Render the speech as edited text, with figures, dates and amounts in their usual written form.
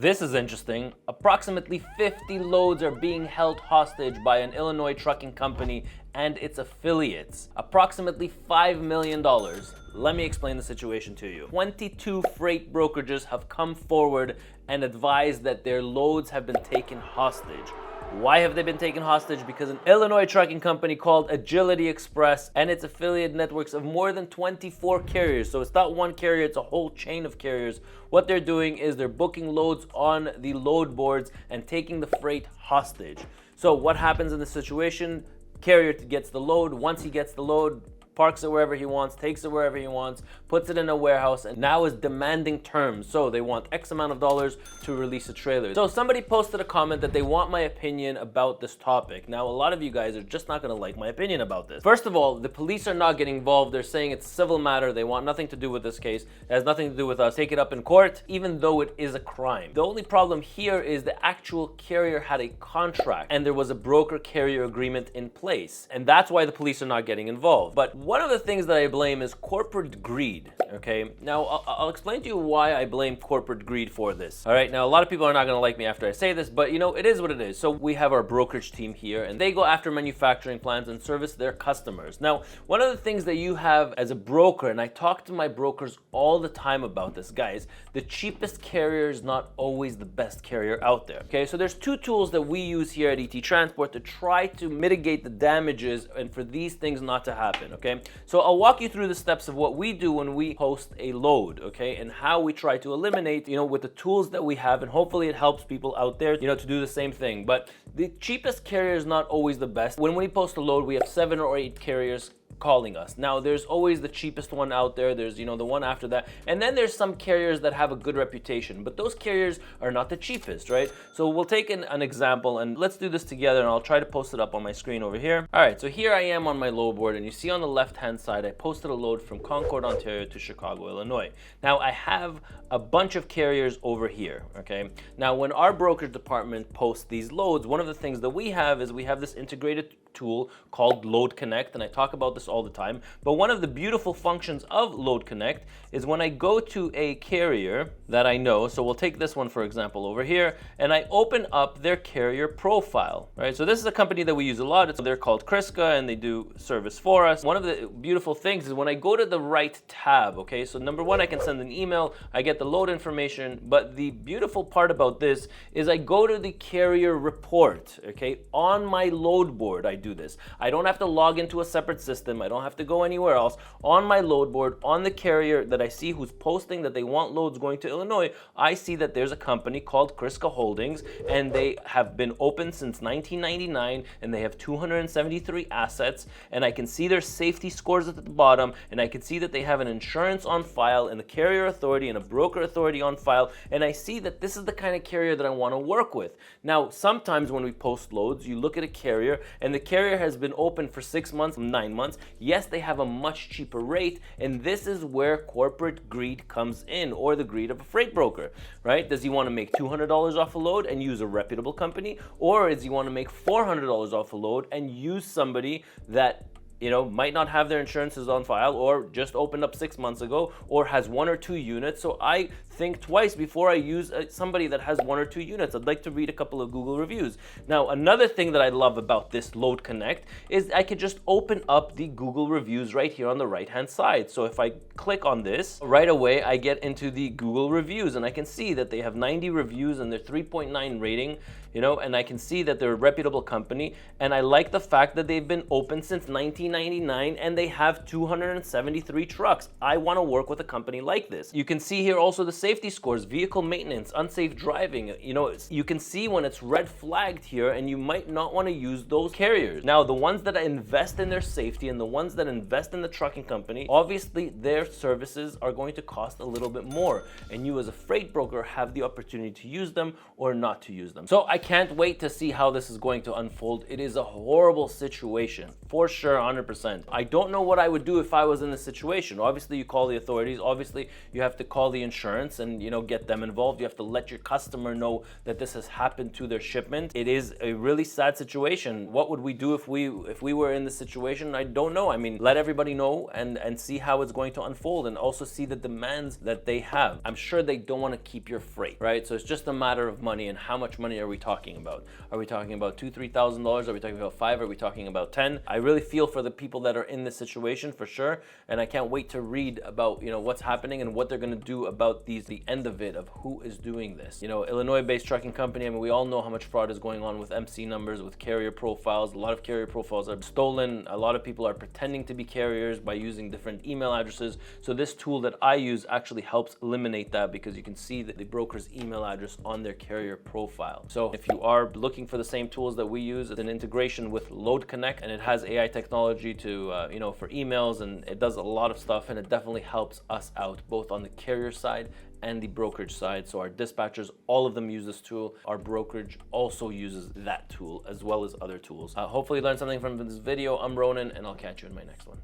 This is interesting. Approximately 50 loads are being held hostage by an Illinois trucking company and its affiliates. Approximately $5 million. Let me explain the situation to you. 22 freight brokerages have come forward and advised that their loads have been taken hostage. Why have they been taken hostage? Because an Illinois trucking company called Agility Express and its affiliate networks of more than 24 carriers, so it's not one carrier, it's a whole chain of carriers. What they're doing is they're booking loads on the load boards and taking the freight hostage. So what happens in this situation? Carrier gets the load. Once he gets the load, parks it wherever he wants, takes it wherever he wants, puts it in a warehouse, and now is demanding terms. So they want X amount of dollars to release a trailer. So somebody posted a comment that they want my opinion about this topic. Now, a lot of you guys are just not gonna like my opinion about this. First of all, the police are not getting involved. They're saying it's a civil matter. They want nothing to do with this case. It has nothing to do with us. Take it up in court, even though it is a crime. The only problem here is the actual carrier had a contract and there was a broker-carrier agreement in place. And that's why the police are not getting involved. But one of the things that I blame is corporate greed, okay? Now, I'll explain to you why I blame corporate greed for this, all right? Now, a lot of people are not gonna like me after I say this, but you know, it is what it is. So we have our brokerage team here, and they go after manufacturing plants and service their customers. Now, one of the things that you have as a broker, and I talk to my brokers all the time about this, guys, the cheapest carrier is not always the best carrier out there, okay? So there's two tools that we use here at ET Transport to try to mitigate the damages and for these things not to happen, okay? So I'll walk you through the steps of what we do when we post a load, okay? And how we try to eliminate, you know, with the tools that we have, and hopefully it helps people out there, you know, to do the same thing. But the cheapest carrier is not always the best. When we post a load, we have 7 or 8 carriers calling us. Now, there's always the cheapest one out there. There's, you know, the one after that. And then there's some carriers that have a good reputation, but those carriers are not the cheapest, right? So we'll take an example and let's do this together, and I'll try to post it up on my screen over here. All right, so here I am on my load board, and you see on the left-hand side, I posted a load from Concord, Ontario to Chicago, Illinois. Now, I have a bunch of carriers over here, okay? Now, when our brokerage department posts these loads, one of the things that we have is we have this integrated tool called Load Connect, and I talk about this all the time. But one of the beautiful functions of Load Connect is when I go to a carrier that I know, so we'll take this one for example over here, and I open up their carrier profile, right? So this is a company that we use a lot. They're called Kriska, and they do service for us. One of the beautiful things is when I go to the right tab, okay? So number one, I can send an email, I get the load information, but the beautiful part about this is I go to the carrier report, okay? On my load board, I do this. I don't have to log into a separate system. I don't have to go anywhere else. On my load board, on the carrier that I see who's posting that they want loads going to Illinois, I see that there's a company called Kriska Holdings, and they have been open since 1999, and they have 273 assets, and I can see their safety scores at the bottom, and I can see that they have an insurance on file and a carrier authority and a broker authority on file, and I see that this is the kind of carrier that I want to work with. Now, sometimes when we post loads, you look at a carrier, and the carrier has been open for 6 months, 9 months. Yes, they have a much cheaper rate, and this is where corporate greed comes in, or the greed of a freight broker, right? Does he want to make $200 off a load and use a reputable company, or does he want to make $400 off a load and use somebody that, you know, might not have their insurances on file, or just opened up 6 months ago, or has 1 or 2 units? So I think twice before I use somebody that has 1 or 2 units. I'd like to read a couple of Google reviews. Now, another thing that I love about this Load Connect is I could just open up the Google reviews right here on the right-hand side. So if I click on this, right away I get into the Google reviews, and I can see that they have 90 reviews and they're 3.9 rating, you know, and I can see that they're a reputable company, and I like the fact that they've been open since 1999 and they have 273 trucks. I want to work with a company like this. You can see here also the safety scores, vehicle maintenance, unsafe driving. You know, you can see when it's red flagged here, and you might not want to use those carriers. Now, the ones that invest in their safety and the ones that invest in the trucking company, obviously their services are going to cost a little bit more, and you as a freight broker have the opportunity to use them or not to use them. So I can't wait to see how this is going to unfold. It is a horrible situation, for sure, 100%. 100%. I don't know what I would do if I was in this situation. Obviously, you call the authorities. Obviously, you have to call the insurance and, you know, get them involved. You have to let your customer know that this has happened to their shipment. It is a really sad situation. What would we do if we were in this situation? I don't know. I mean, let everybody know and see how it's going to unfold, and also see the demands that they have. I'm sure they don't want to keep your freight, right? So it's just a matter of money, and how much money are we talking about? Are we talking about $2,000-$3,000? Are we talking about $5,000? Are we talking about $10,000? I really feel for the people that are in this situation for sure, and I can't wait to read about, you know, what's happening and what they're going to do about the end of it, of who is doing this. You know, Illinois-based trucking company. I mean, we all know how much fraud is going on with MC numbers, with carrier profiles. A lot of carrier profiles are stolen. A lot of people are pretending to be carriers by using different email addresses. So this tool that I use actually helps eliminate that, because you can see that the broker's email address on their carrier profile. So if you are looking for the same tools that we use, it's an integration with Load Connect, and it has AI technology to, you know, for emails, and it does a lot of stuff, and it definitely helps us out both on the carrier side and the brokerage side. So our dispatchers, all of them use this tool. Our brokerage also uses that tool, as well as other tools. Hopefully you learned something from this video. I'm Ronen, and I'll catch you in my next one.